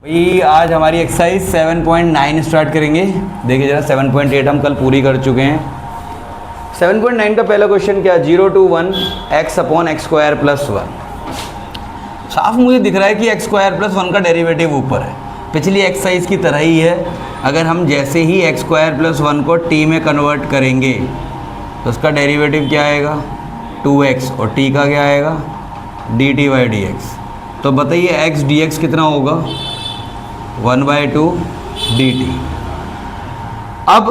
भाई आज हमारी एक्सरसाइज 7.9 स्टार्ट करेंगे। देखिए जरा 7.8 हम कल पूरी कर चुके हैं। 7.9 का पहला क्वेश्चन क्या, 0 to 1 x upon x square plus 1। साफ मुझे दिख रहा है कि एक्स स्क्वायर प्लस 1 का डेरिवेटिव ऊपर है, पिछली एक्सरसाइज की तरह ही है। अगर हम जैसे ही एक्स स्क्वायर प्लस 1 को t में कन्वर्ट करेंगे तो उसका डेरिवेटिव क्या आएगा 2x, और t का क्या आएगा dt बाई dx। तो बताइए x dx कितना होगा 1/2 dt। अब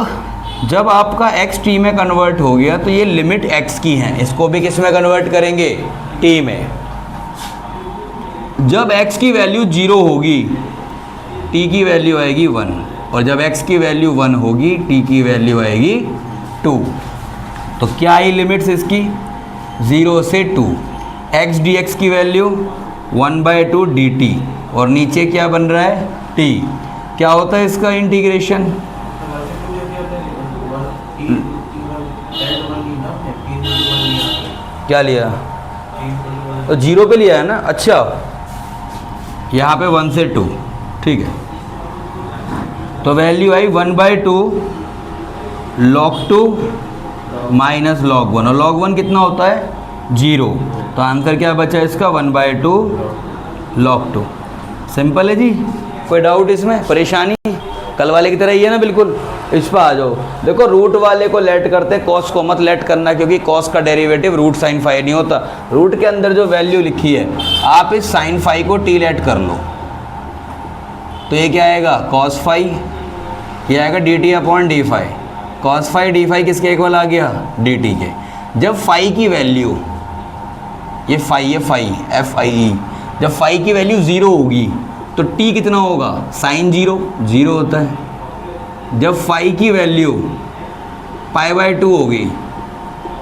जब आपका x t में कन्वर्ट हो गया तो ये लिमिट x की है, इसको भी किस में कन्वर्ट करेंगे t में। जब x की वैल्यू 0 होगी t की वैल्यू आएगी 1, और जब x की वैल्यू 1 होगी t की वैल्यू आएगी 2। तो क्या आई लिमिट्स इसकी 0 से 2, x dx की वैल्यू 1/2 dt, और नीचे क्या बन रहा है t। क्या होता है इसका इंटीग्रेशन, क्या लिया तो 0 पे लिया है ना। अच्छा यहाँ पे 1 से 2, ठीक है। तो वैल्यू आई 1/2 log 2 माइनस log 1, और log 1 कितना होता है 0। तो आंसर क्या बचा इसका 1/2 log 2। सिंपल है जी, कोई डाउट इसमें, परेशानी कल वाले की तरह ही है ना बिल्कुल। इस पर आ जाओ। देखो रूट वाले को लेट करते, कॉस को मत लेट करना, क्योंकि कॉस का डेरिवेटिव रूट साइन फाई नहीं होता। रूट के अंदर जो वैल्यू लिखी है आप इस साइन फाई को टी लेट कर लो, तो ये क्या आएगा कॉस फाई, ये आएगा D T upon D phi. Cos phi D phi किसके इक्वल आ गया डी टी के। जब फाई की वैल्यू, ये फाई है फाई एफ आई ई, जब फाई की वैल्यू 0 होगी तो टी कितना होगा साइन 0 होता है। जब फाई की वैल्यू π/2 होगी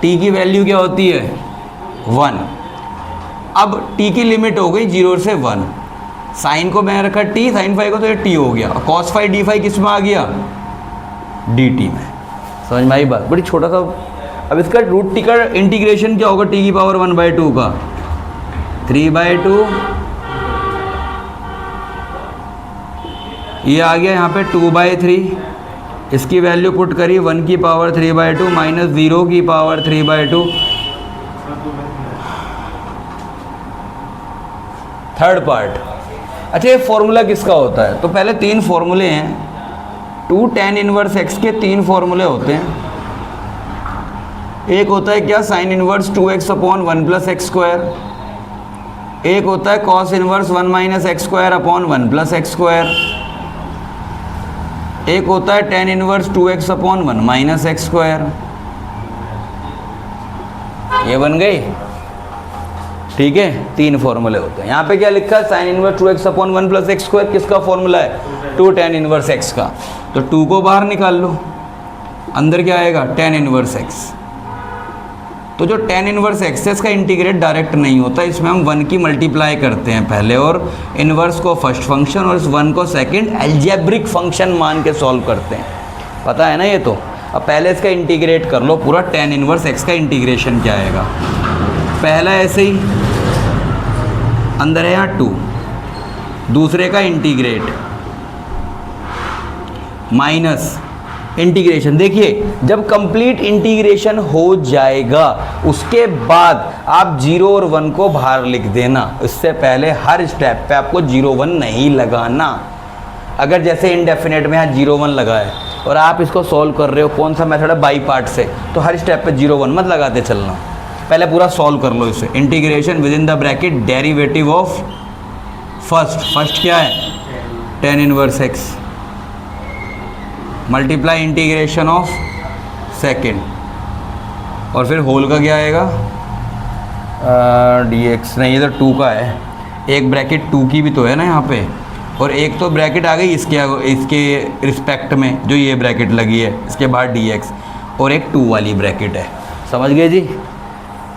टी की वैल्यू क्या होती है 1। अब टी की लिमिट हो गई 0 से 1, साइन को मैं रखा टी, साइन फाई को तो ये टी हो गया, और कॉस फाई डी फाई किस में आ गया डी टी में। समझ में आई बात, बड़ी छोटा सा। अब इसका रूट टी का इंटीग्रेशन क्या होगा टी की पावर 1/2 का 3/2, ये आ गया यहाँ पे 2/3, इसकी वैल्यू पुट करी 1 की पावर 3/2 माइनस 0 की पावर 3/2। थर्ड पार्ट, अच्छा ये फॉर्मूला किसका होता है, तो पहले 3 फॉर्मूले हैं। 2 tan इनवर्स x के 3 फॉर्मूले होते हैं। एक होता है क्या sine inverse 2x upon 1 plus x square, एक होता है cos inverse 1 minus x square upon 1 plus x square, एक होता है tan inverse 2x upon 1 minus x square. ये बन गई, ठीक है। 3 फॉर्मूले होते हैं। यहाँ पे क्या लिखा है sine inverse 2x upon 1 plus x square, किसका फॉर्मूला है 2 tan इनवर्स x का। तो 2 को बाहर निकाल लो, अंदर क्या आएगा tan इनवर्स x। तो जो tan इनवर्स x है इसका इंटीग्रेट डायरेक्ट नहीं होता, इसमें हम 1 की मल्टीप्लाई करते हैं पहले, और इनवर्स को फर्स्ट फंक्शन और इस 1 को सेकंड अलजेब्रिक फंक्शन मान के सॉल्व करते हैं। पता है ना ये तो। अब पहले इसका इंटीग्रेट कर लो पूरा, tan इनवर्स x का इंटीग्रेशन क्या आएगा। पहला ऐसे ही अंदर है यहाँ 2, दूसरे का इंटीग्रेट माइनस इंटीग्रेशन। देखिए जब कंप्लीट इंटीग्रेशन हो जाएगा उसके बाद आप 0 और 1 को बाहर लिख देना, इससे पहले हर स्टेप पे आपको 0 1 नहीं लगाना। अगर जैसे इंडेफिनेट में यहाँ 0 1 लगा है और आप इसको सॉल्व कर रहे हो, कौन सा मेथड है बाई पार्ट से, तो हर स्टेप पे 0 1 मत लगाते चलना, पहले पूरा सॉल्व कर लो इसे। Integration with in the bracket derivative of first क्या है tan inverse x multiply integration of second, और फिर होल का क्या आएगा dx, नहीं ये तो 2 का है, एक ब्रैकेट 2 की भी तो है ना यहाँ पे, और एक तो ब्रैकेट आ गई इसके रिस्पेक्ट में जो ये ब्रैकेट लगी है, इसके बाद dx, और एक 2 वाली ब्रैकेट है। समझ गए जी,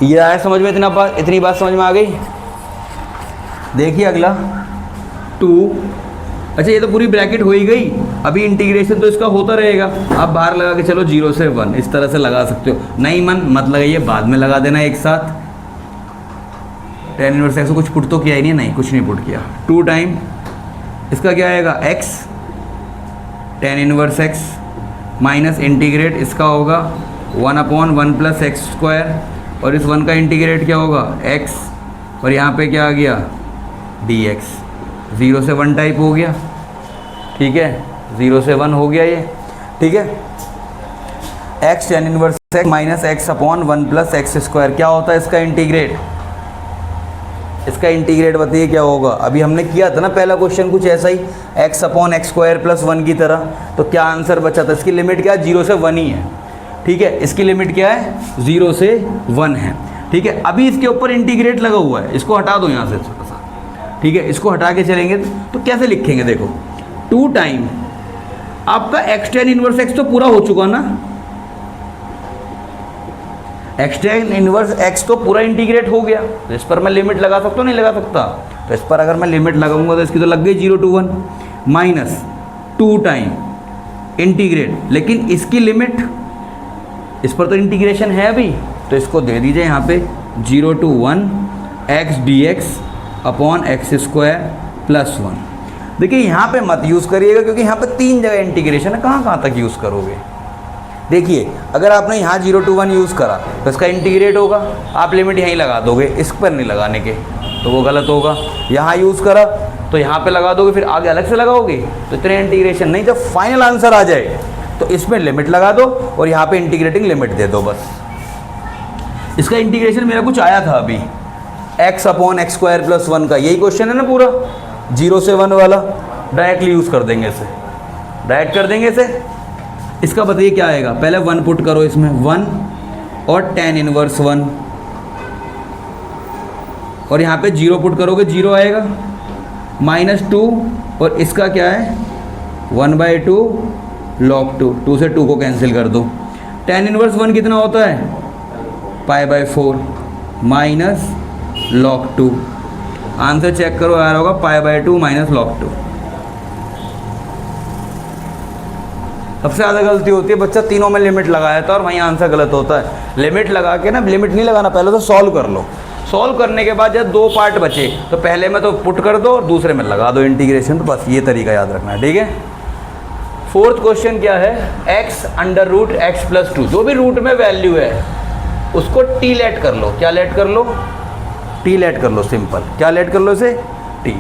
ये आया समझ में, इतनी बात समझ में आ गई। देखिए अगला 2, अच्छा ये तो पूरी ब्रैकेट हो ही गई, अभी इंटीग्रेशन तो इसका होता रहेगा। आप बाहर लगा के चलो 0 से 1 इस तरह से लगा सकते हो, नहीं मन मत लगाइए, बाद में लगा देना एक साथ। tan इनवर्स x को कुछ पुट तो किया ही नहीं, कुछ नहीं पुट किया। 2 टाइम इसका क्या आएगा x tan inverse x minus integrate इसका होगा 1/1 प्लस एक्स स्क्वायर, और इस 1 का इंटीग्रेट क्या होगा x, और यहाँ पे क्या आ गया dx। 0 से 1 टाइप हो गया, ठीक है, 0 से 1 हो गया ये, ठीक है। x tan inverse x minus x/1 plus x square क्या होता है इसका इंटीग्रेट, इसका इंटीग्रेट बताइए क्या होगा। अभी हमने किया था ना पहला क्वेश्चन कुछ ऐसा ही, x/x² प्लस 1 की तरह, तो क्या आंसर बचा था, इसकी लिमिट क्या है 0 से 1 ही है, ठीक है, इसकी लिमिट क्या है 0 से 1 है, ठीक है। अभी इसके ऊपर इंटीग्रेट लगा हुआ है, इसको हटा दो यहाँ से थोड़ा सा, ठीक है, इसको हटा के चलेंगे तो कैसे लिखेंगे, देखो 2 टाइम आपका x tan इनवर्स x तो पूरा हो चुका ना, x tan इनवर्स x तो पूरा इंटीग्रेट हो गया, तो इस पर मैं लिमिट लगा सकता हूँ नहीं लगा सकता, तो इस पर अगर मैं लिमिट लगाऊंगा तो इसकी तो लग गई 0 to 1 माइनस 2 टाइम इंटीग्रेट, लेकिन इसकी लिमिट, इस पर तो इंटीग्रेशन है अभी, तो इसको दे दीजिए यहाँ पे 0 to 1 x dx upon x square plus 1। देखिए यहाँ पे मत यूज़ करिएगा क्योंकि यहाँ पे 3 जगह इंटीग्रेशन है, कहाँ तक यूज़ करोगे। देखिए अगर आपने यहाँ 0 to 1 यूज़ करा तो इसका इंटीग्रेट होगा, आप लिमिट यहीं लगा दोगे, इस पर नहीं लगाने के, तो वो गलत होगा। यहाँ यूज़ करा तो यहाँ पे लगा दोगे, फिर आगे अलग से लगाओगे तो इतने इंटीग्रेशन नहीं, जब फाइनल आंसर आ जाए तो इसमें लिमिट लगा दो और यहाँ पे इंटीग्रेटिंग लिमिट दे दो बस। इसका इंटीग्रेशन मेरा कुछ आया था अभी x/x² प्लस 1 का, यही क्वेश्चन है ना पूरा 0 से 1 वाला, डायरेक्टली यूज़ कर देंगे इसे, डायरेक्ट कर देंगे इसे। इसका बताइए क्या आएगा, पहले 1 पुट करो इसमें 1 और tan इनवर्स 1, और यहाँ पे 0 पुट करोगे 0 आएगा, माइनस 2 और इसका क्या है 1/2 log 2, 2 से 2 को कैंसिल कर दो। tan इनवर्स 1 कितना होता है π/4 माइनस log 2, आंसर चेक करो आ रहा होगा π/2 माइनस log 2। सबसे ज़्यादा गलती होती है बच्चा तीनों में लिमिट लगाया था और वहीं आंसर गलत होता है। लिमिट लगा के ना, लिमिट नहीं लगाना, पहले तो सॉल्व कर लो, सॉल्व करने के बाद जब 2 पार्ट बचे तो पहले में तो पुट कर दो और दूसरे में लगा दो इंटीग्रेशन, तो बस ये तरीका याद रखना है, ठीक है। 4th क्वेश्चन क्या है, x√x + 2, जो भी रूट में वैल्यू है उसको t लेट कर लो, क्या लेट कर लो t लेट कर लो, सिंपल, क्या लेट कर लो इसे t।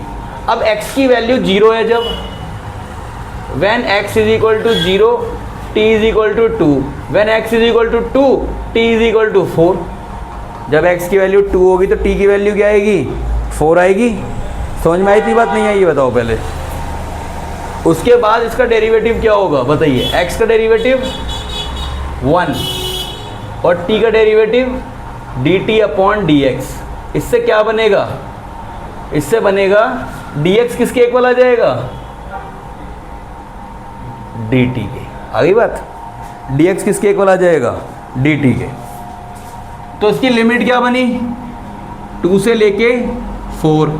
अब x की वैल्यू 0 है, जब when x is equal to 0 t is equal to 2, when x is equal to 2 t is equal to 4, जब x की वैल्यू 2 होगी तो t की वैल्यू क्या आएगी 4 आएगी। समझ में आई थी बात, नहीं आई ये बताओ पहले। उसके बाद इसका डेरिवेटिव क्या होगा बताइए, x का डेरिवेटिव 1 और t का डेरिवेटिव dt/dx, इससे क्या बनेगा, इससे बनेगा dx किसके इक्वल आ जाएगा dt के, आ गई बात, dx किसके इक्वल आ जाएगा dt के। तो इसकी लिमिट क्या बनी 2 से लेके 4।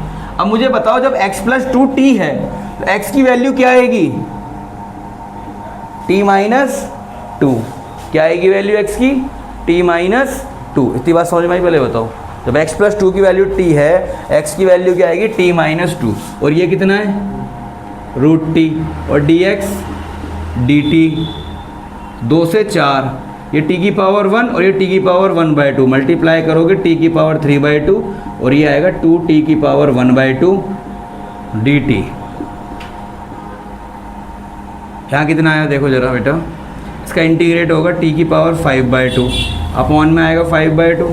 अब मुझे बताओ जब x + 2t है तो x की वैल्यू क्या आएगी t - 2, क्या आएगी वैल्यू x की t - 2। इतनी बात समझ में आई, पहले बताओ जब x + 2 की वैल्यू t है, x की वैल्यू क्या आएगी t - 2, और ये कितना है √t, और dx dt 2 से 4, ये t की पावर 1 और ये t की पावर 1/2, मल्टीप्लाई करोगे t की पावर 3/2 और ये आएगा 2t की पावर 1/2 dt। यहाँ कितना आया देखो जरा बेटा, इसका इंटीग्रेट होगा t की पावर 5/2, अपॉन में आएगा 5/2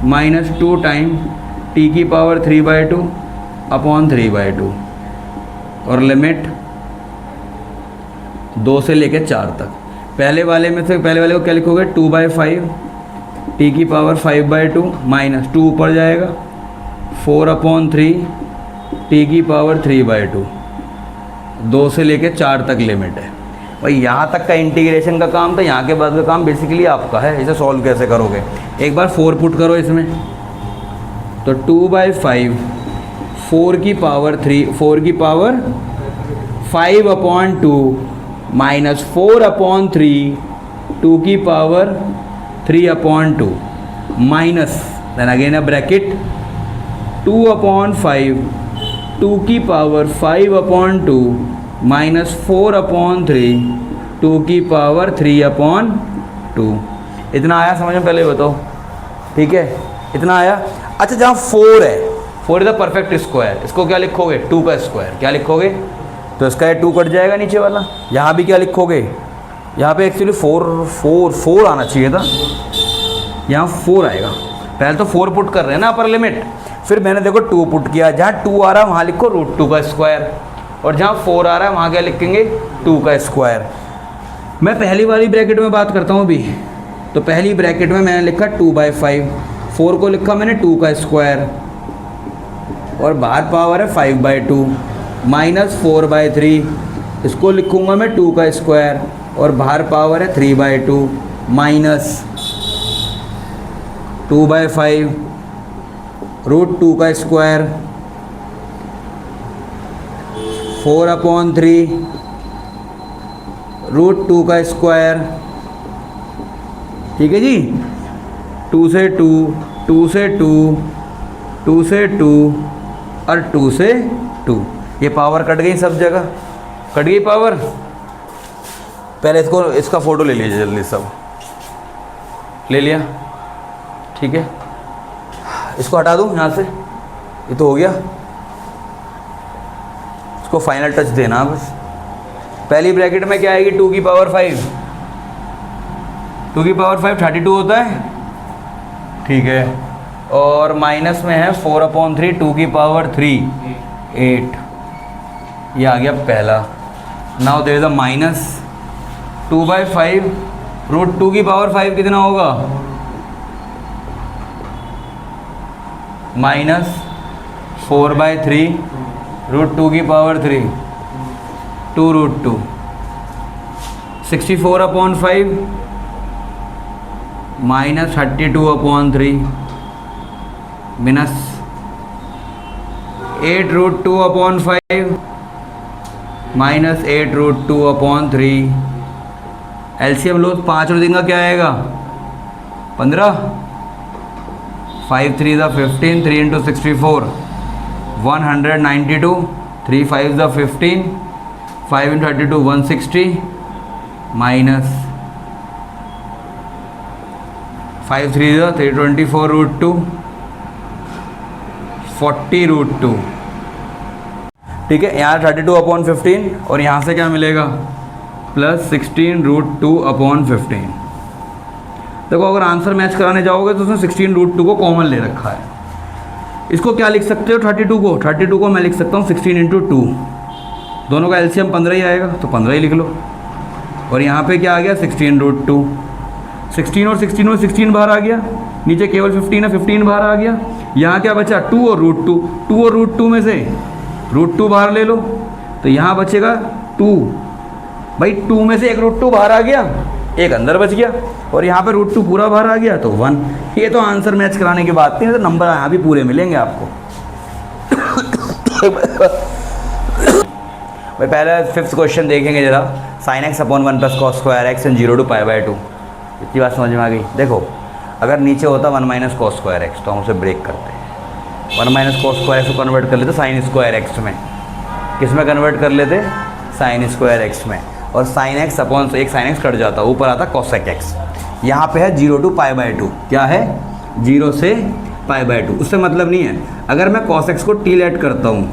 माइनस 2 टाइम t की पावर 3/2 अपॉन 3/2, और लिमिट 2 से लेकर 4 तक। पहले वाले में से पहले वाले को क्या लिखोगे 2/5 t की पावर 5/2 माइनस 2 ऊपर जाएगा 4/3 t की पावर 3/2, 2 से लेकर 4 तक लिमिट है। भाई यहाँ तक का इंटीग्रेशन का काम था, यहाँ के बाद का काम बेसिकली आपका है। इसे सॉल्व कैसे करोगे, एक बार 4 पुट करो इसमें, तो 2/5 4 की पावर 3, 4 की पावर 5/2 माइनस 4/3 2 की power 3/2 minus then again a bracket 2/5 2 की पावर 5/2 माइनस 4/3 2 की पावर 3/2। इतना आया समझ में? पहले बताओ, ठीक है, इतना आया। अच्छा, जहाँ 4 है, 4 इज द परफेक्ट स्क्वायर, इसको क्या लिखोगे? 2 का स्क्वायर। क्या लिखोगे? तो इसका 2 कट जाएगा नीचे वाला। यहाँ भी क्या लिखोगे? यहाँ पे एक्चुअली 4 आना चाहिए था, यहाँ 4 आएगा। पहले तो 4 पुट कर रहे हैं ना अपर लिमिट, फिर मैंने देखो 2 पुट किया। जहाँ 2 आ रहा है वहाँ लिखो √2 का स्क्वायर, और जहाँ 4 आ रहा है वहाँ क्या लिखेंगे? 2 का स्क्वायर। मैं पहली वाली ब्रैकेट में बात करता हूँ अभी। तो पहली ब्रैकेट में मैंने लिखा 2/5, 4 को लिखा मैंने 2 का स्क्वायर, और बाहर पावर है 5/2 माइनस 4/3, इसको लिखूँगा मैं 2 का स्क्वायर, और बाहर पावर है 3/2 माइनस 2/5 √2 का स्क्वायर, 4/3 √2 का स्क्वायर। ठीक है जी, 2 से 2, 2 से 2, 2 से 2 और 2 से 2। ये पावर कट गई, सब जगह कट गई पावर। पहले इसका फ़ोटो ले लीजिए जल्दी, सब ले लिया, ठीक है। इसको हटा दूँ यहाँ से, ये तो हो गया। इसको फाइनल टच देना बस। पहली ब्रैकेट में क्या आएगी? 2 की पावर 5, 2 की पावर 5 32 होता है, ठीक है। और माइनस में है 4/3 2 की पावर 3 8, ये आ गया पहला। Now there is a minus 2/5 √2 की पावर 5 कितना होगा? माइनस 4/3 √2 की power 3 2 √2 64/5 minus 32/3 minus 8 √2/5 minus 8 √2/3। LCM लो, 5 और 3 का क्या आएगा? 15, 5 3 ज़ा 15, 3 × 64 192, 3 5 ज़ा 15, 5 × 32 160 माइनस 5 3 ज़ा 324 √2 40 √2। ठीक है, यहाँ 32/15 और यहाँ से क्या मिलेगा? प्लस 16 √2/15। देखो, अगर आंसर मैच कराने जाओगे तो उसने 16 √2 को कॉमन ले रखा है। इसको क्या लिख सकते हो? 32 को मैं लिख सकता हूँ 16 × 2। दोनों का एलसीएम 15 ही आएगा, तो 15 ही लिख लो। और यहाँ पे क्या आ गया? 16 √2। 16 और 16 में 16 बाहर आ गया, नीचे केवल 15 है, 15 बाहर आ गया। यहाँ क्या बचा? 2 और √2। 2 और √2 में से √2 बाहर ले लो, तो यहाँ बचेगा 2। भाई 2 में से एक √2 बाहर आ गया, एक अंदर बच गया, और यहाँ पे √2 पूरा बाहर आ गया तो 1। ये तो आंसर मैच कराने की बात नहीं है, तो नंबर यहाँ भी पूरे मिलेंगे आपको। भाई पहले 5th क्वेश्चन देखेंगे जरा। sin x / 1 + cos square x and 0 to π/2। इतनी बात समझ में आ गई? देखो, अगर नीचे होता 1 - cos square x तो हम उसे ब्रेक करते हैं। 1 - cos square x को कन्वर्ट कर लेते sin square x में। किस में कन्वर्ट कर लेते? sin square x में। और sin x / एक sin x कट जाता, ऊपर आता cosec x। यहाँ पे है 0 to π/2। क्या है? 0 से π/2। उससे मतलब नहीं है। अगर मैं cos x को t ऐड करता हूँ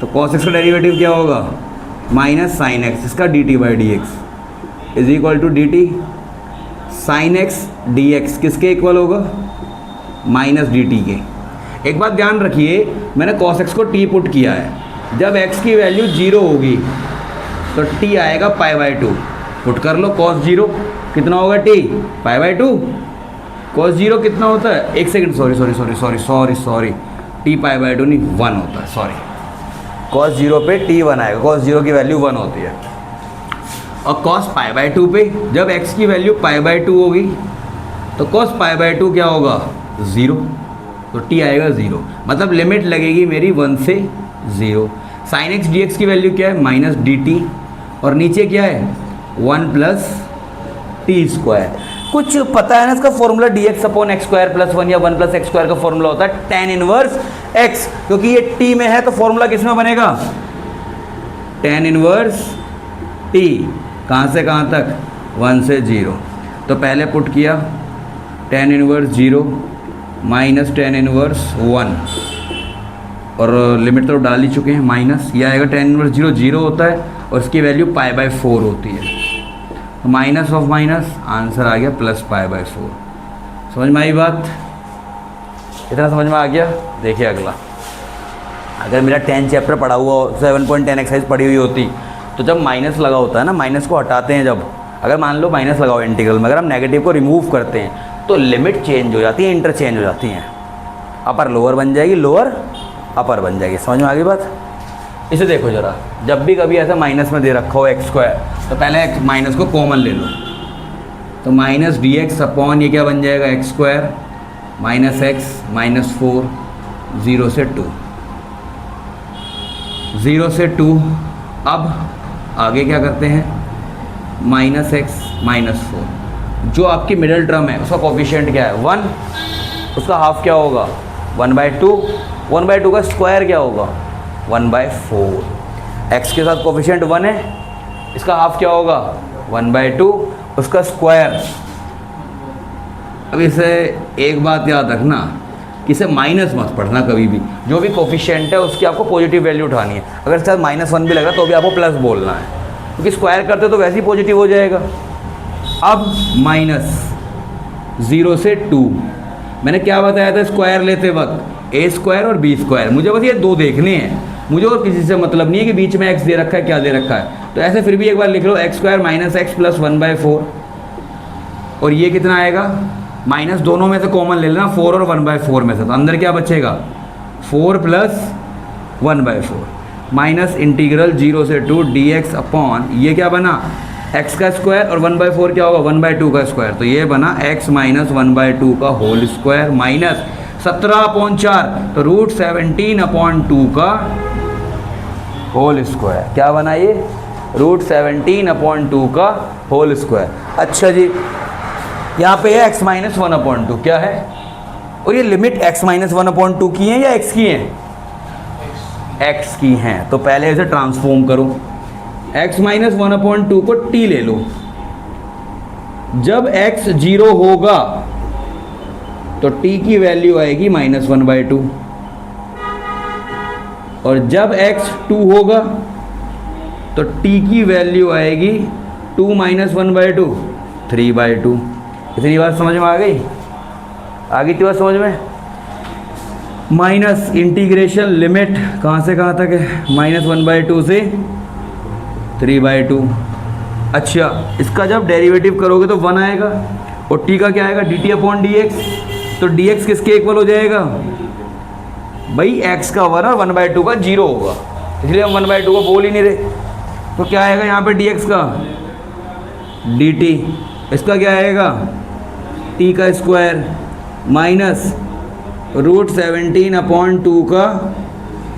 तो cos x का डेरिवेटिव क्या होगा? माइनस sin x, इसका dt/dx is equal to dt sin x dx किसके इक्वल होगा? माइनस dt के। एक बात ध्यान रखिए, मैंने cos x को t पुट किया है। जब x की वैल्यू 0 होगी तो t आएगा π/2। पुट कर लो, cos 0 कितना होगा? t π/2। cos 0 कितना होता है? एक सेकंड, सॉरी, t π/2 नहीं 1 होता है, सॉरी। cos 0 पे t 1 आएगा, cos 0 की वैल्यू 1 होती है। और cos π/2 पे जब x की वैल्यू π/2 होगी तो cos π/2 क्या होगा? 0, तो t आएगा 0। मतलब लिमिट लगेगी मेरी 1 से 0। sin x dx की वैल्यू क्या है? -dt, और नीचे क्या है? 1 + t²। कुछ पता है ना इसका formula dx upon x square plus 1 या 1 प्लस एक्स स्क्वायर का फॉर्मूला होता है tan इनवर्स x, क्योंकि ये t में है तो फॉर्मूला किस में बनेगा, tan इनवर्स t, कहाँ से कहाँ तक, 1 से 0। तो पहले पुट किया tan inverse 0 minus tan inverse 1, और लिमिट तो डाल ही चुके हैं माइनस, ये आएगा tan इनवर्स 0 0 होता है और इसकी वैल्यू π/4 होती है, तो माइनस ऑफ माइनस आंसर आ गया प्लस π/4। समझ में आई बात, इतना समझ में आ गया। देखिए अगला, अगर मेरा 10 चैप्टर पढ़ा हुआ हो, 7.10 एक्सरसाइज पढ़ी हुई होती, तो जब माइनस लगा होता है ना, माइनस को हटाते हैं जब, अगर मान लो माइनस लगाओ इंटीग्रल में, अगर हम नेगेटिव को रिमूव करते हैं तो लिमिट चेंज हो जाती है, इंटरचेंज हो जाती हैं, अपर लोअर बन जाएगी, लोअर अपर बन जाएगी। समझ में आ गई बात। इसे देखो जरा, जब भी कभी ऐसा माइनस में दे रखा हो एक्स स्क्वायर, तो पहले माइनस को कॉमन ले लो, तो माइनस dx अपॉन ये क्या बन जाएगा, x square minus x minus 4, 0 से 2, 0 से 2। अब आगे क्या करते हैं, माइनस एक्स माइनस 4, जो आपकी मिडिल टर्म है उसका कोफिशिएंट क्या है, 1, उसका हाफ क्या होगा, 1/2, 1/2 का स्क्वायर क्या होगा, 1/4। एक्स के साथ कोफिशिएंट 1 है, इसका हाफ क्या होगा, 1/2, उसका स्क्वायर। अब इसे एक बात याद रखना कि इसे माइनस मत पढ़ना कभी भी, जो भी कोफिशिएंट है उसकी आपको पॉजिटिव वैल्यू उठानी है। अगर इसके साथ -1 भी लग रहा है तो भी आपको प्लस बोलना है, क्योंकि स्क्वायर करते तो वैसे ही पॉजिटिव हो जाएगा। अब माइनस 0 से 2, मैंने क्या बताया था स्क्वायर लेते वक्त, a स्क्वायर और b स्क्वायर, मुझे बस ये दो देखने हैं, मुझे और किसी से मतलब नहीं है कि बीच में x दे रखा है क्या दे रखा है। तो ऐसे फिर भी एक बार लिख लो, x square minus x plus 1/4, और ये कितना आएगा, माइनस दोनों में से कॉमन ले लेना, 4 और 1/4 में से, तो अंदर क्या बचेगा, 4 प्लस 1/4 माइनस इंटीग्रल 0 से 2 dx अपॉन ये क्या बना, x का स्क्वायर, और 1/4 क्या होगा, 1/2 का स्क्वायर, तो ये बना x माइनस 1/2 का होल स्क्वायर माइनस 17/4, तो √17/2 का होल स्क्वायर। क्या बना ये, √17/2 का होल स्क्वायर। अच्छा जी, यहाँ पे है x माइनस 1/2, क्या है, और ये लिमिट x माइनस 1/2 की है या x की है, x की हैं, तो पहले इसे ट्रांसफॉर्म करो, x माइनस 1/2 को t ले लो, जब x 0 होगा तो t की वैल्यू आएगी -1/2, और जब x 2 होगा तो t की वैल्यू आएगी 2 माइनस 1/2, 3/2। इतनी बात समझ में आ गई, आ गई थी बात समझ में। माइनस इंटीग्रेशन लिमिट कहाँ से कहाँ तक है, -1/2 से 3/2। अच्छा, इसका जब डेरिवेटिव करोगे तो 1 आएगा, और t का क्या आएगा, dt अपॉन dx, तो dx किसके इक्वल हो जाएगा, भाई x का 1 और 1/2 का 0 होगा, इसलिए हम 1/2 को बोल ही नहीं रहे। तो क्या आएगा यहाँ पे dx का, dt, इसका क्या आएगा, t का स्क्वायर माइनस √17/2 का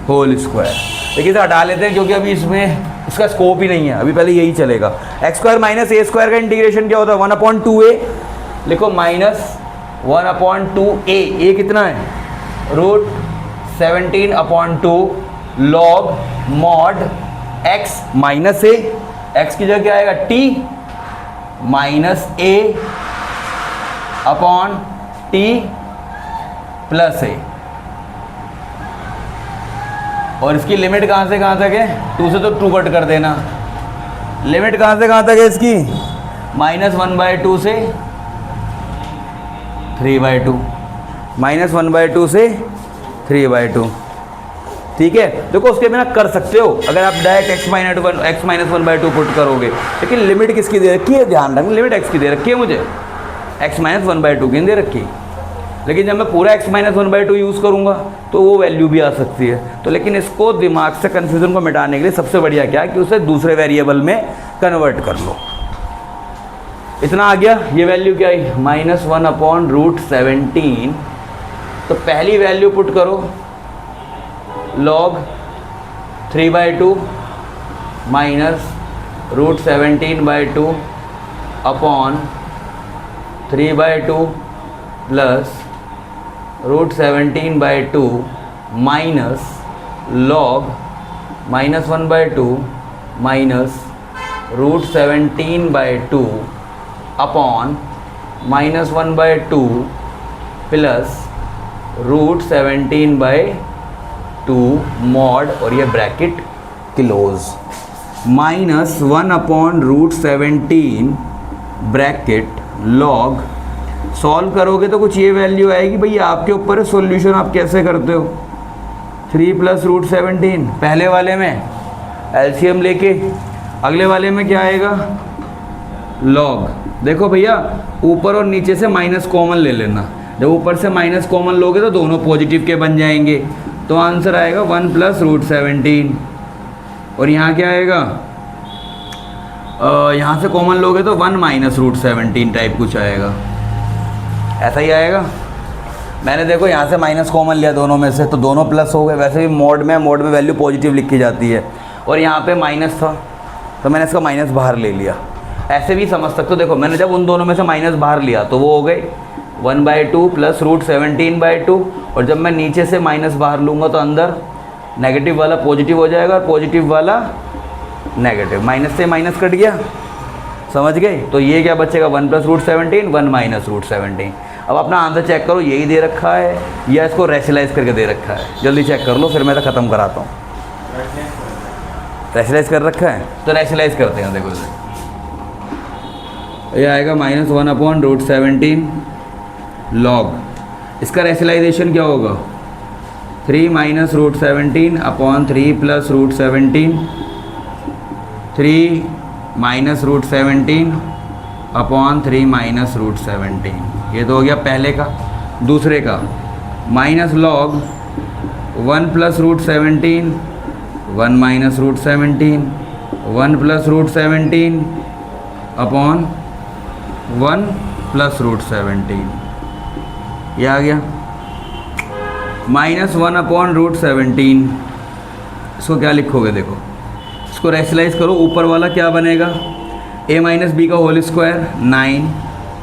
होल स्क्वायर। देखिए इसे हटा लेते हैं क्योंकि अभी इसमें इसका स्कोप ही नहीं है, अभी पहले यही चलेगा। एक्स स्क्वायर माइनस ए स्क्वायर का इंटीग्रेशन क्या होता है, 1/2a, लिखो माइनस 1/2a, ए कितना है, √17/2 log mod x minus a, x की जगह क्या आएगा, t minus a upon t plus a, और इसकी लिमिट कहाँ से कहाँ तक है, 2 से तो 2 कट कर देना, लिमिट कहाँ से कहाँ तक है इसकी, -1/2 से 3/2, -1/2 से 3/2। ठीक है, देखो उसके बिना कर सकते हो अगर आप डायरेक्ट x माइनस 1/2 पुट करोगे, लेकिन लिमिट किसकी दे रखी है, ध्यान रखना, लिमिट x की दे रखी है मुझे, x माइनस 1/2 की दे रखी है, लेकिन जब मैं पूरा x माइनस 1/2 यूज़ करूँगा तो वो वैल्यू भी आ सकती है। तो लेकिन इसको दिमाग से कन्फ्यूज़न को मिटाने के लिए सबसे बढ़िया क्या है कि उसे दूसरे वेरिएबल में कन्वर्ट कर लो। इतना आ गया, ये वैल्यू क्या आई, -1/√17, तो पहली वैल्यू पुट करो, log 3/2 minus √17/2 upon 3/2 plus √17/2 minus log -1/2 minus √17/2 upon -1/2 plus √17/2 mod, और ये bracket close, -1/√17 bracket log. Solve करोगे तो कुछ ये वैल्यू आएगी। भैया आपके ऊपर है सॉल्यूशन, आप कैसे करते हो। 3 + √17 पहले वाले में एलसीएम लेके, अगले वाले में क्या आएगा लॉग। देखो भैया ऊपर और नीचे से माइनस कॉमन ले लेना। जब ऊपर से माइनस कॉमन लोगे तो दोनों पॉजिटिव के बन जाएंगे, तो आंसर आएगा 1 + √17। और यहाँ क्या आएगा, यहाँ से कॉमन लोगे तो 1 - √17 टाइप कुछ आएगा, ऐसा ही आएगा। मैंने देखो यहाँ से माइनस कॉमन लिया दोनों में से, तो दोनों प्लस हो गए। वैसे भी मोड में वैल्यू पॉजिटिव लिखी जाती है, और यहाँ पे माइनस था तो मैंने इसका माइनस बाहर ले लिया। ऐसे भी समझ सकते हो। देखो मैंने जब उन दोनों में से माइनस बाहर लिया तो वो हो गई 1/2 प्लस √17/2, और जब मैं नीचे से माइनस बाहर लूँगा तो अंदर नेगेटिव वाला पॉजिटिव हो जाएगा और पॉजिटिव वाला नेगेटिव, माइनस से माइनस कट गया, समझ गए। तो ये क्या बचेगा 1 + √17, 1 - √17। अब अपना आंसर चेक करो, यही दे रखा है या इसको रैशनलाइज करके दे रखा है, जल्दी चेक कर लो, फिर मैं तो ख़त्म कराता हूँ। रैशनलाइज कर रखा है तो रैशनलाइज करते हैं। देखो ये आएगा -1/√17 लॉग, इसका रैशनलाइजेशन क्या होगा 3 - √17 अपॉन 3 + √17, 3 - √17 अपॉन 3 - √17। ये तो हो गया पहले का। दूसरे का माइनस लॉग 1 + √17, 1 - √17, 1 + √17 अपॉन 1 + √17, ये आ गया -1/√17। इसको क्या लिखोगे, देखो इसको रैशनलाइज करो, ऊपर वाला क्या बनेगा a - b का होल स्क्वायर 9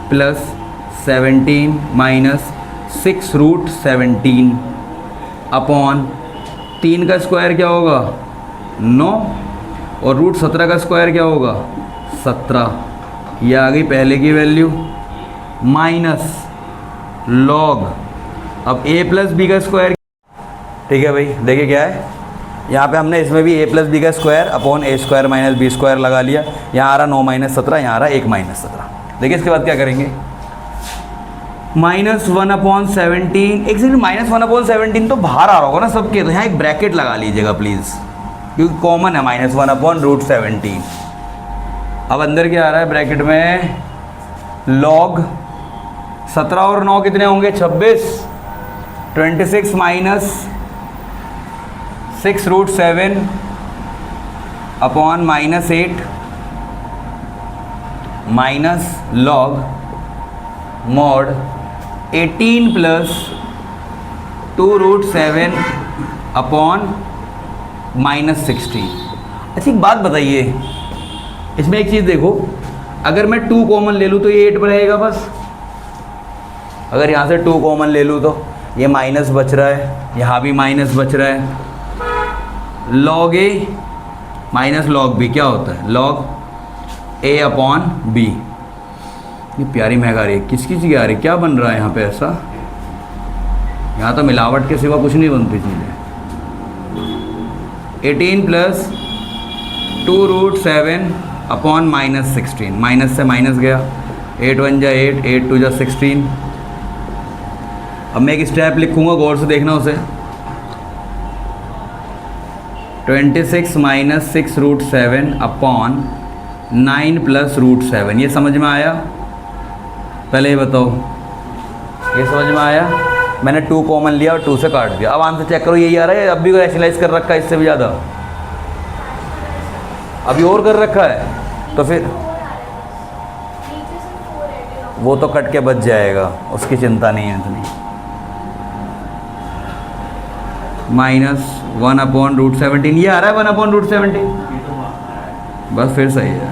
+ 17 - 6 √17 अपॉन 3 का स्क्वायर क्या होगा 9, और √17 का स्क्वायर क्या होगा 17। ये आ गई पहले की वैल्यू, माइनस लॉग, अब a + b का स्क्वायर, ठीक है भाई। देखिए क्या है, यहाँ पे हमने इसमें भी a + b का स्क्वायर अपॉन a² - b² लगा लिया। यहाँ आ रहा 9 - 17, यहाँ आ रहा 1 - 17। देखिए इसके बाद क्या करेंगे, -1/17, एक सेकंड, -1/17 तो बाहर आ रहा होगा ना सबके, तो यहाँ एक ब्रैकेट लगा लीजिएगा प्लीज़, क्योंकि कॉमन है -1/√17। अब अंदर क्या आ रहा है ब्रैकेट में, लॉग 17 और 9 कितने होंगे 26, 26 - 6 √7 upon -8 minus log mod 18 + 2 √7 upon -16। अच्छा एक बात बताइए, इसमें एक चीज़ देखो, अगर मैं 2 कॉमन ले लूँ तो ये 8 रहेगा बस। अगर यहाँ से 2 कॉमन ले लूँ तो ये माइनस बच रहा है, यहाँ भी माइनस बच रहा है। Log a minus log b क्या होता है, लॉग a अपॉन b। ये प्यारी महंगा रही है, किसकी चीज़ आ रही, क्या बन रहा है यहाँ पे ऐसा, यहाँ तो मिलावट के सिवा कुछ नहीं बनती चीज़ें। 18 + 2 √7 अपॉन -16, माइनस से माइनस गया, 8 × 1 = 8, 8 × 2 = 16। अब मैं एक स्टेप लिखूँगा, गौर से देखना उसे। 26 - 6 √7 अपॉन 9 + √7। ये समझ में आया, पहले ये बताओ, ये समझ में आया। मैंने 2 कॉमन लिया और 2 से काट दिया। अब आंसर चेक करो, यही आ रहा है, अब भी को रैशनलाइज कर रखा है इससे भी ज़्यादा, अभी और कर रखा है, तो फिर वो तो कट के बच जाएगा, उसकी चिंता नहीं है इतनी। -1/√17, ये आ रहा है 1/√17, बस फिर सही है।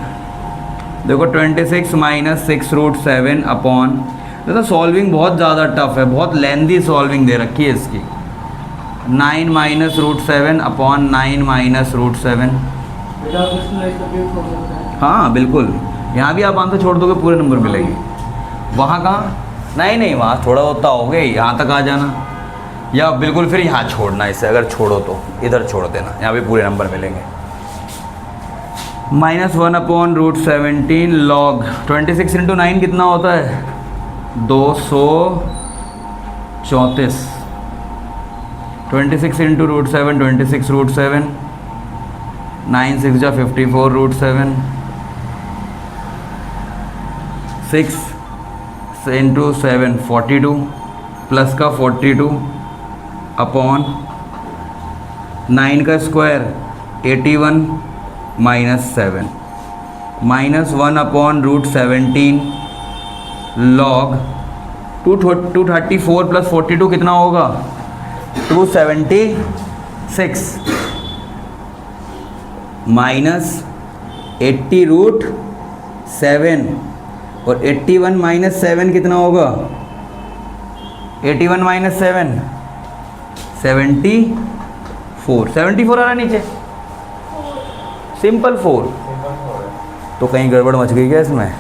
देखो 26 माइनस 6 रूट 7 अपॉन, देखो सॉल्विंग बहुत ज़्यादा टफ है, बहुत लेंदी सॉल्विंग दे रखी है इसकी। 9 minus root 7 upon 9 minus root 7। हाँ बिल्कुल, यहाँ भी आप आंसर छोड़ दोगे पूरे नंबर मिलेंगे। वहाँ कहाँ, नहीं वहाँ थोड़ा होता हो गया, यहाँ तक आ जाना, या बिल्कुल फिर यहाँ छोड़ना इसे, अगर छोड़ो तो इधर छोड़ देना, यहाँ भी पूरे नंबर मिलेंगे। -1 अपॉन रूट 17 लॉग 26 इंटू 9 कितना होता है? 234। 26 इंटू रूट 7 26 रूट 7, 9 6 जा 54 रूट 7, 6 इंटू 7 42 प्लस का 42 अपॉन 9 का square 81 minus 7, -1 upon root 17 log 234 plus 42 कितना होगा? 276 माइनस 80 रूट 7 और 81 माइनस 7 कितना होगा? 81 माइनस 7 74। 74 आ रहा नीचे, सिंपल 4। तो कहीं गड़बड़ मच गई क्या इसमें?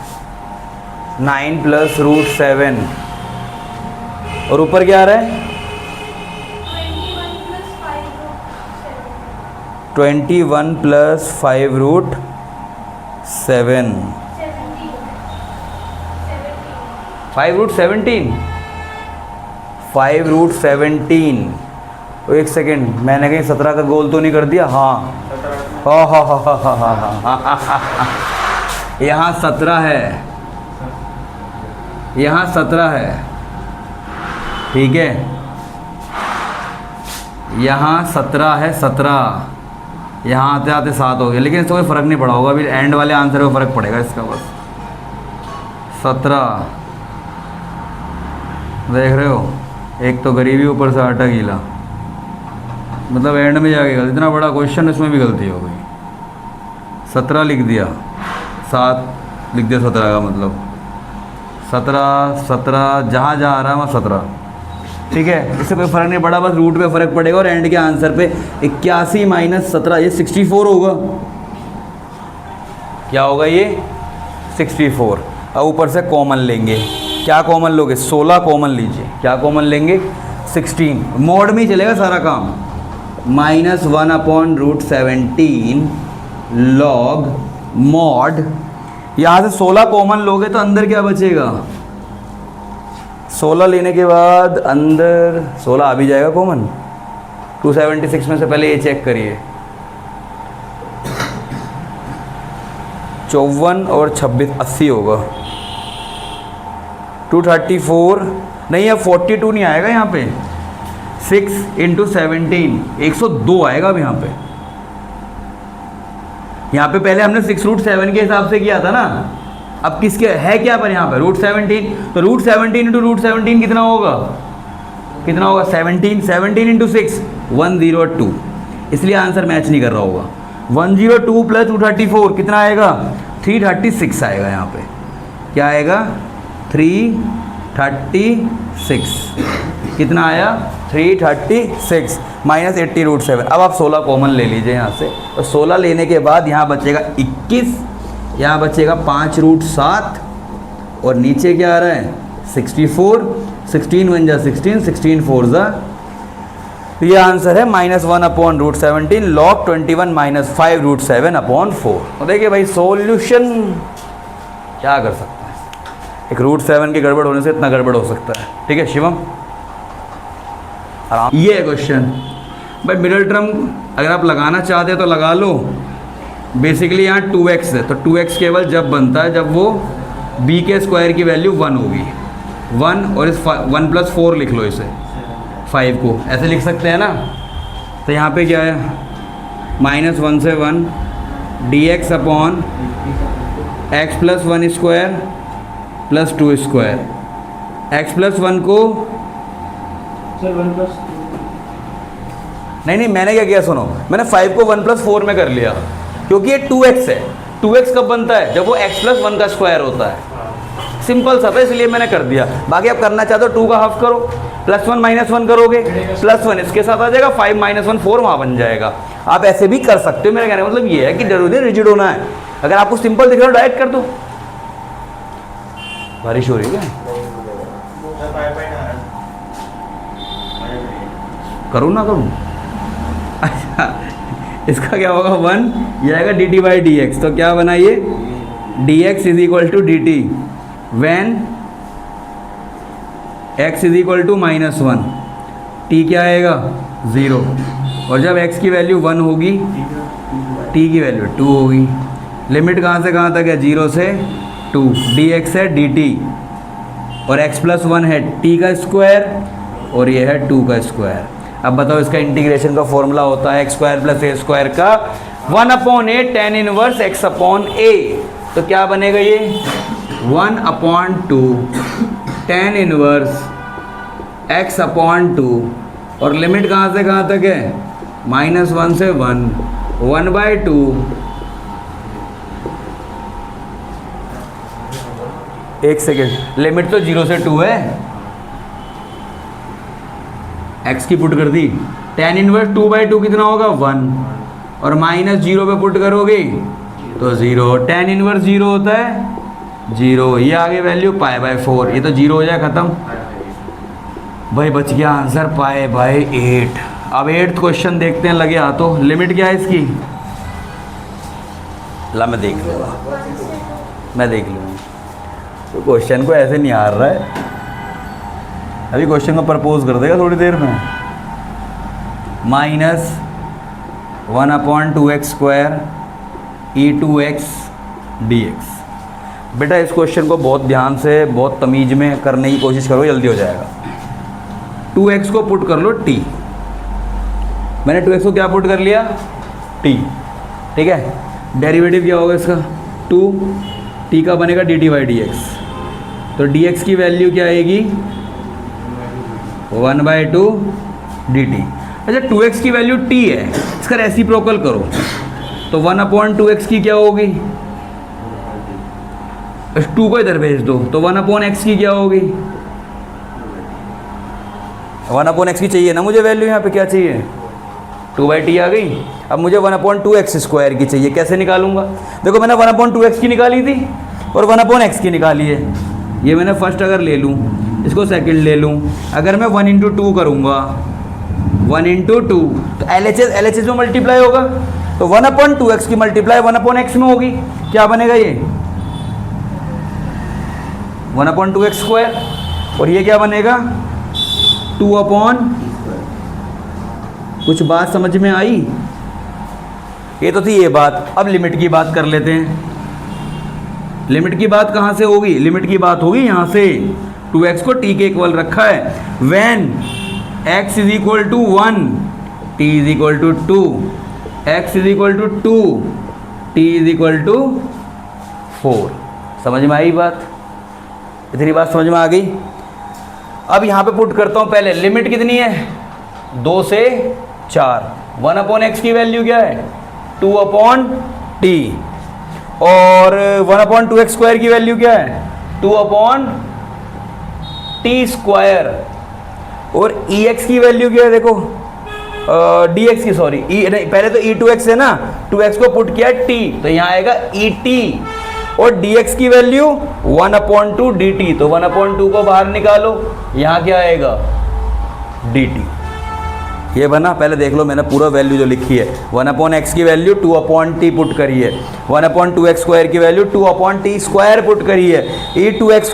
9 प्लस रूट 7 और ऊपर क्या आ रहा है? 21 प्लस 5 रूट 7, 5 रूट 17, 5 रूट 17। एक सेकेंड, मैंने कहीं 17 का गोल तो नहीं कर दिया? हाँ यहाँ 17 है, यहाँ 17 है, ठीक है, यहाँ 17 है, 17 यहाँ आते आते 7 हो गया, लेकिन इससे कोई फ़र्क नहीं पड़ा होगा, अभी एंड वाले आंसर में फ़र्क पड़ेगा इसका बस। 17 देख रहे हो, एक तो गरीबी ऊपर से आटा गीला, मतलब एंड में जाएगा। इतना बड़ा क्वेश्चन, इसमें भी गलती हो गई। 17 लिख दिया, 7 लिख दिया 17 का मतलब 17 जहाँ जहाँ आ रहा है वहाँ 17, ठीक है, इससे कोई फ़र्क नहीं पड़ा, बस रूट पे फ़र्क पड़ेगा और एंड के आंसर पे 81 माइनस 17 ये 64 होगा। क्या होगा ये? 64। अब ऊपर से कॉमन लेंगे, क्या कॉमन लोगे? 16 कॉमन लीजिए, क्या कॉमन लेंगे? 16। मॉड में ही चलेगा सारा काम। -1 अपॉन रूट 17 लॉग मॉड, यहाँ से 16 कॉमन लोगे तो अंदर क्या बचेगा? 16 लेने के बाद अंदर 16 आ भी जाएगा कॉमन। 276 में से पहले ये चेक करिए, 54 और 26 80 होगा। 234 नहीं, अब 42 नहीं आएगा यहाँ पे, 6 इंटू 17 102 आएगा अब यहाँ पे। यहाँ पे पहले हमने 6 रूट 7 के हिसाब से किया था ना, अब किसके है क्या पर यहाँ पे? रूट 17, तो रूट 17 इंटू रूट 17 कितना होगा? कितना होगा? 17 17 इंटू 6 102, इसलिए आंसर मैच नहीं कर रहा होगा। 102 प्लस 234 कितना आएगा? 336 आएगा यहाँ पे। क्या आएगा? 336 कितना आया? 336 माइनस 80 रूट 7। अब आप 16 कॉमन ले लीजिए यहाँ से, और 16 लेने के बाद यहाँ बचेगा 21, यहाँ बचेगा 5 रूट 7 और नीचे क्या आ रहा है? 64। 16 1 जा 16, 16 4 जा, तो ये आंसर है -1 upon root 17 log 21 minus 5 root 7 upon 4। तो देखिए भाई सॉल्यूशन क्या कर सकते हैं, एक रूट 7 की गड़बड़ होने से इतना गड़बड़ हो सकता है। ठीक है शिवम, आराम। ये है क्वेश्चन भाई, मिडिल टर्म अगर आप लगाना चाहते हैं तो लगा लो। बेसिकली यहाँ 2x है, तो 2x केवल जब बनता है जब वो b के स्क्वायर की वैल्यू 1 होगी। 1 और इस 1 प्लस 4 लिख लो, इसे 5 को ऐसे लिख सकते हैं ना। तो यहाँ पे क्या है? -1 से 1 dx upon x plus 1 square plus 2 square. x plus 1 को नहीं मैंने क्या किया सुनो, मैंने 5 को 1 प्लस 4 में कर लिया क्योंकि ये 2x है। 2x कब बनता है? जब वो x प्लस 1 का स्क्वायर होता है। सिंपल सा था, इसलिए मैंने कर दिया। बाकी आप करना चाहते हो 2 का हाफ करो, +1 -1 करोगे, +1 इसके साथ आ जाएगा, 5 - 1 4 वहाँ बन जाएगा। आप ऐसे भी कर सकते हो। मेरा कहने का मतलब ये है कि जरूरी रिजिड होना है। अगर आपको सिंपल दिख रहा हो डायरेक्ट कर दो। बारिश हो रही है क्या? करूँ ना करूँ? अच्छा, इसका क्या होगा? 1 ये आएगा dt/dx। तो क्या बनाइए? dx = dt when x = -1, t क्या आएगा? 0। और जब x की वैल्यू 1 होगी, t की वैल्यू 2 होगी। लिमिट कहाँ से कहाँ तक है? 0 से 2। dx है dt और x + 1 है t का स्क्वायर और ये है 2 का स्क्वायर। अब बताओ, इसका इंटीग्रेशन का फॉर्मूला होता है x² + a² का 1/a tan 1 x/a। तो क्या बनेगा ये? 1/2 tan 1 x/2 और लिमिट कहाँ से कहाँ तक है? -1 से 1, 1/2 एक सेकेंड, लिमिट तो 0 से 2 है। x की पुट कर दी, tan 1 2/2 कितना होगा? 1 और -0 पे पुट करोगे तो 0। tan 1 0 होता है 0। ये आगे वैल्यू π/4, ये तो 0 हो जाए, ख़त्म भाई। बच गया आंसर π/8। अब 8th क्वेश्चन देखते हैं, लगे हाथों। लिमिट क्या है इसकी? ला मैं देख लूँगा, मैं देख लूँगा। तो क्वेश्चन को ऐसे नहीं हार रहा है, अभी क्वेश्चन को प्रपोज कर देगा थोड़ी देर में। -1/2x² e2x dx। बेटा इस क्वेश्चन को बहुत ध्यान से, बहुत तमीज में करने की कोशिश करो, जल्दी हो जाएगा। 2x को पुट कर लो t। मैंने 2x को क्या पुट कर लिया? t। ठीक है, डेरिवेटिव क्या होगा इसका? 2 t का बनेगा dt/dx। तो dx की वैल्यू क्या आएगी? 1/2 dt। अच्छा, 2x की वैल्यू t है, इसका रेसिप्रोकल करो तो 1/2x की क्या होगी? 2 को इधर भेज दो तो 1/x की क्या होगी? 1/x की चाहिए ना मुझे वैल्यू, यहाँ पे क्या चाहिए? 2/t आ गई। अब मुझे 1/2x² की चाहिए, कैसे निकालूंगा? देखो मैंने 1/2x की निकाली थी और 1/x की निकाली है। ये मैंने फर्स्ट अगर ले लूँ, इसको सेकंड ले लूँ, अगर मैं 1 × 2 करूँगा, 1 × 2 तो LHS में मल्टीप्लाई होगा, तो 1/2x की मल्टीप्लाई 1/x में होगी। क्या बनेगा ये? 1/2x²। और ये क्या बनेगा? 2/। कुछ बात समझ में आई? ये तो थी ये बात। अब लिमिट की बात कर लेते हैं। लिमिट की बात कहाँ से होगी? लिमिट की बात होगी यहाँ से। 2x को t के इक्वल रखा है। when x = 1 t = 2, x = 2 t = 4। समझ में आई बात? इतनी बात समझ में आ गई। अब यहाँ पे पुट करता हूँ। पहले लिमिट कितनी है? 2 से 4। 1/x की वैल्यू क्या है? 2/t। और 1/2x² की वैल्यू क्या है? 2/t²। और ex की वैल्यू क्या है? देखो dx की, सॉरी नहीं, पहले तो e2x है ना, 2x को पुट किया t तो यहाँ आएगा et। और dx की वैल्यू 1/2 dt, तो 1/2 को बाहर निकालो, यहाँ क्या आएगा? dt। ये बना। पहले देख लो, मैंने पूरा वैल्यू जो लिखी है, 1/x की वैल्यू 2/t पुट करी है, 1/2x² की वैल्यू 2/t² पुट करी है, e2x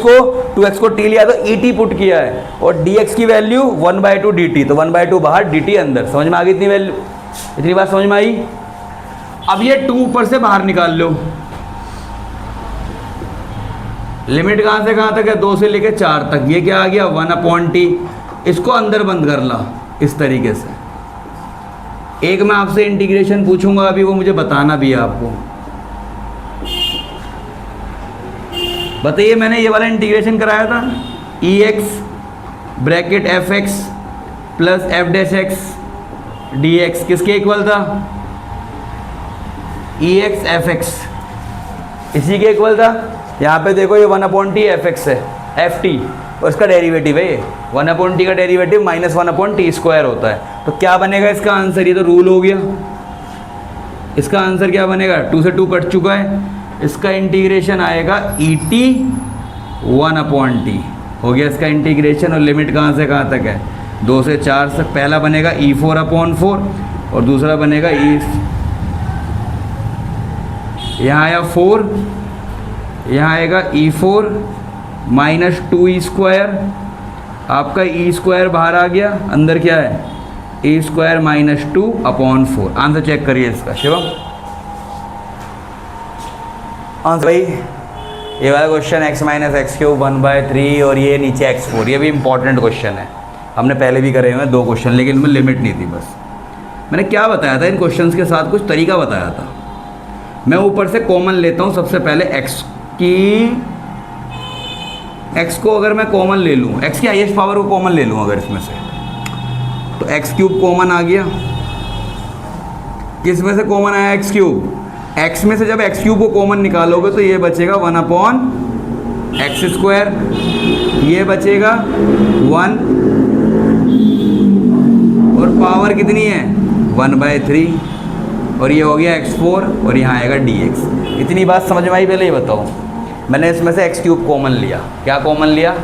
को t लिया तो et पुट किया है, और dx की वैल्यू 1/2 dt, तो 1/2 बाहर dt अंदर। समझ में आ गई इतनी वैल्यू? इतनी बात समझ में आई? अब ये 2 ऊपर से बाहर निकाल लो। लिमिट कहाँ से कहाँ तक है? 2 से लेकर 4 तक। ये क्या आ गया? 1/t। इसको अंदर बंद कर ला इस तरीके से। एक मैं आपसे इंटीग्रेशन पूछूंगा अभी, वो मुझे बताना भी है आपको। बताइए, मैंने ये वाला इंटीग्रेशन कराया था, ex bracket fx plus f' dx किसके इक्वल था? ex fx। इसी के इक्वल था। यहाँ पे देखो ये 1/t fx है, ft और इसका डेरिवेटिव है ये 1/t का डेरिवेटिव -1/t² होता है। तो क्या बनेगा इसका आंसर, ये तो रूल हो गया। इसका आंसर क्या बनेगा, 2 से 2 कट चुका है, इसका इंटीग्रेशन आएगा et 1/t हो गया इसका इंटीग्रेशन। और लिमिट कहाँ से कहाँ तक है, 2 से 4 तक। पहला बनेगा e4/4 और दूसरा बनेगा यहाँ आया 4, यहाँ आएगा e4 -2e², आपका e² बाहर आ गया, अंदर क्या है e² -2/4। आंसर चेक करिए इसका शिवम। आंसर भाई ये वाला क्वेश्चन x - x³ 1/3 और ये नीचे x4, ये भी इंपॉर्टेंट क्वेश्चन है, हमने पहले भी करे हुए 2 क्वेश्चन, लेकिन इनमें लिमिट नहीं थी। बस मैंने क्या बताया था इन क्वेश्चंस के साथ, कुछ तरीका बताया था। मैं ऊपर से कॉमन लेता हूँ सबसे पहले x को अगर मैं कॉमन ले लूँ, x की हाईएस्ट पावर को कॉमन ले लूँ अगर इसमें से, तो x³ कॉमन आ गया। किस में से कॉमन आया x³, x में से जब x³ को कॉमन निकालोगे तो ये बचेगा 1/x², ये बचेगा 1 और पावर कितनी है 1/3 और ये हो गया x4 और यहाँ आएगा dx। इतनी बात समझ में आई। पहले ये बताओ, मैंने इसमें से x³ कॉमन लिया, क्या कॉमन लिया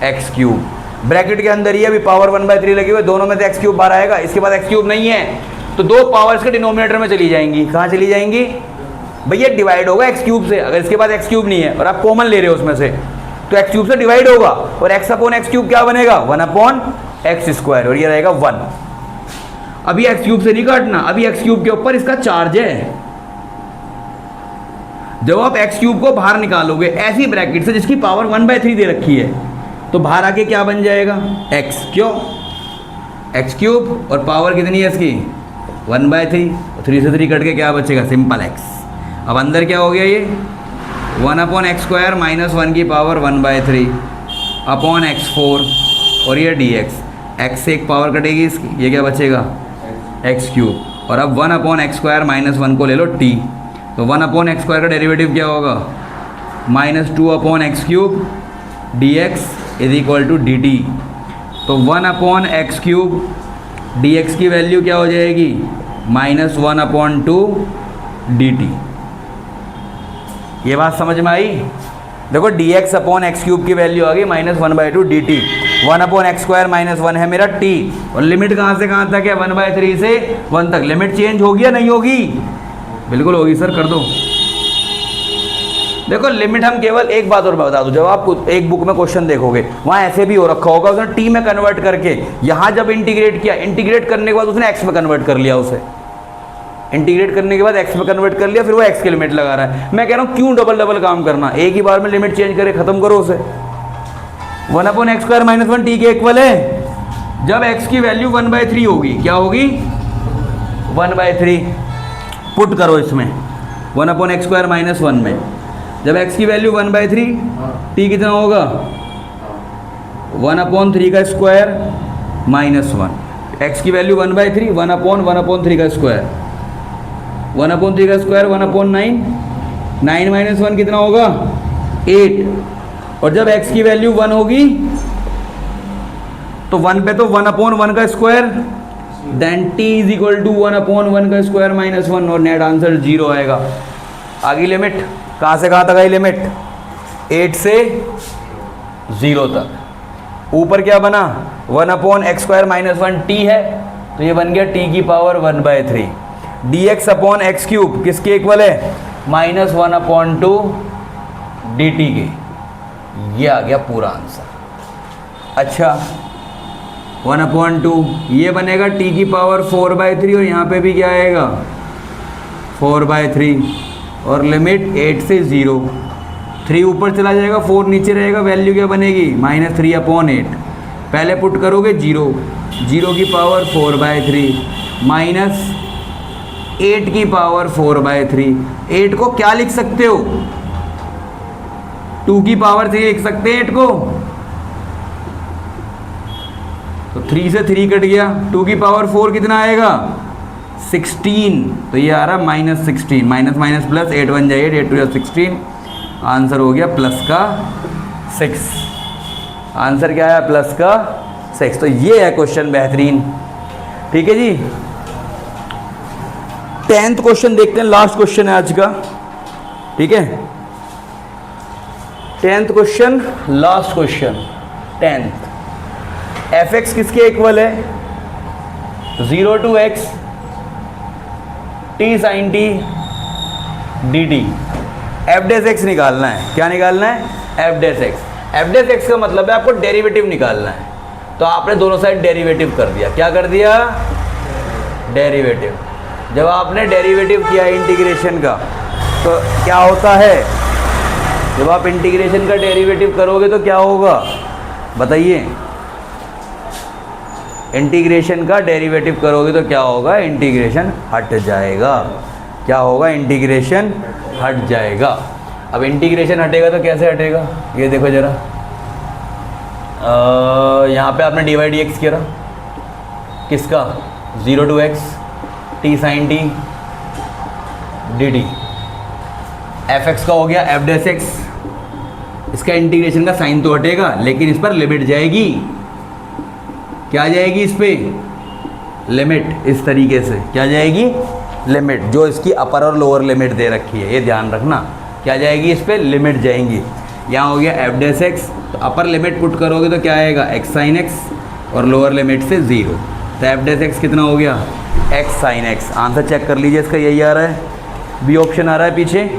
x³, ब्रैकेट के अंदर ही अभी पावर 1/3 लगी हुई, दोनों में से x³ बाहर आएगा। इसके बाद x³ नहीं है तो 2 पावर्स के डिनोमिनेटर में चली जाएंगी। कहाँ चली जाएंगी भैया, डिवाइड होगा x³ से। अगर इसके बाद x³ नहीं है और आप कॉमन ले रहे हो उसमें से, तो x³ से डिवाइड होगा और x/x³ क्या बनेगा 1/x² और ये रहेगा 1। अभी x³ से नहीं काटना, अभी x³ के ऊपर इसका चार्ज है। जब आप x³ को बाहर निकालोगे ऐसी ब्रैकेट से जिसकी पावर 1/3 दे रखी है, तो बाहर आके क्या बन जाएगा x, क्यों x³ और पावर कितनी है इसकी 1/3, 3 से 3 कट के क्या बचेगा सिंपल x। अब अंदर क्या हो गया ये 1/x² -1 की पावर 1/3/x4 और ये dx, x से एक पावर कटेगी इसकी, ये क्या बचेगा x³ और अब 1/x² -1 को ले लो t, तो 1/x² का डेरिवेटिव क्या होगा -2/x³ dx = dt। तो 1/x³ dx की वैल्यू क्या हो जाएगी -1/2 dt। ये बात समझ में आई। देखो dx/x³ की वैल्यू आ गई -1/2 dt। 1/x² -1 है मेरा t और लिमिट कहाँ से कहाँ तक है 1/3 से 1 तक। लिमिट चेंज होगी या नहीं होगी, बिल्कुल होगी सर, कर दो। देखो लिमिट हम केवल एक बात और बता दूं, जब आप एक बुक में क्वेश्चन देखोगे वहाँ ऐसे भी हो रखा होगा, उसने t में कन्वर्ट करके यहाँ जब इंटीग्रेट किया, इंटीग्रेट करने के बाद उसने x में कन्वर्ट कर लिया, उसे इंटीग्रेट करने के बाद x में कन्वर्ट कर लिया, फिर वो x की लिमिट लगा रहा है। मैं कह रहा हूँ क्यों डबल काम करना, एक ही बार में लिमिट चेंज करे खत्म करो उसे। 1/x² -1 t के इक्वल है। जब x की वैल्यू 1/3 होगी, क्या होगी 1/3, पुट करो इसमें 1/x² -1 में। जब x की वैल्यू 1/3, t कितना होगा 1/3 का स्क्वायर -1। x की वैल्यू 1/3 1/1/3 का स्क्वायर, 1/3 का स्क्वायर 1/9, 9 - 1 कितना होगा 8। और जब x की वैल्यू 1 होगी तो 1 पे तो 1/1 का स्क्वायर, देन t = 1/1 का स्क्वायर -1 और नेट आंसर 0 आएगा। आगे लिमिट कहाँ से कहाँ तक आई, लिमिट 8 से 0 तक। ऊपर क्या बना 1/x² -1 t है, तो ये बन गया t की पावर 1/3। dx/x³ किसके इक्वल है -1/2 dt के। ये आ गया पूरा आंसर। अच्छा 1/2 ये बनेगा t की पावर 4/3 और यहाँ पे भी क्या आएगा 4/3 और लिमिट 8 से 0। 3 ऊपर चला जाएगा, 4 नीचे रहेगा, वैल्यू क्या बनेगी -3/8। पहले पुट करोगे 0 की पावर 4/3 -8 की पावर 4/3। 8 को क्या लिख सकते हो 2 की पावर 3 लिख सकते हैं 8 को, तो 3 से 3 कट गया, 2 की पावर 4 कितना आएगा 16, तो ये आ रहा -16, माइनस माइनस प्लस, 8 1 जा 8, 8 2 जा 16, आंसर हो गया प्लस का 6। आंसर क्या है? प्लस का 6। तो ये है क्वेश्चन बेहतरीन। ठीक है जी। 10th क्वेश्चन देखते हैं, लास्ट क्वेश्चन है आज का। ठीक है, 10th question, last question 10th। f(x) किसके इक्वल है? 0 to x t sin t dt। f dash x निकालना है। क्या निकालना है? f dash x। f dash x का मतलब है आपको डेरिवेटिव निकालना है। तो आपने दोनों साइड डेरिवेटिव कर दिया। क्या कर दिया? डेरिवेटिव। जब आपने डेरिवेटिव किया इंटीग्रेशन का, तो क्या होता है? जब आप इंटीग्रेशन का डेरिवेटिव करोगे तो क्या होगा बताइए? इंटीग्रेशन का डेरिवेटिव करोगे तो क्या होगा? इंटीग्रेशन हट जाएगा। क्या होगा? इंटीग्रेशन हट जाएगा। अब इंटीग्रेशन हटेगा तो कैसे हटेगा? ये देखो ज़रा, यहाँ पे आपने डिवाइड एक्स किया, किसका? 0 to x t sin t dt। f(x) का हो गया f डैश x। इसका इंटीग्रेशन का साइन तो हटेगा, लेकिन इस पर लिमिट जाएगी। क्या जाएगी? इस पे लिमिट। इस तरीके से क्या जाएगी? लिमिट। जो इसकी अपर और लोअर लिमिट दे रखी है, ये ध्यान रखना। क्या जाएगी? इस पे लिमिट जाएंगी। यहाँ हो गया f डैश x, तो अपर लिमिट पुट करोगे तो क्या आएगा? x sin x, और लोअर लिमिट से 0। तो f डैश x कितना हो गया? x sin x। Answer check कर लीजिए, इसका यही आ रहा है, बी ऑप्शन आ रहा है पीछे।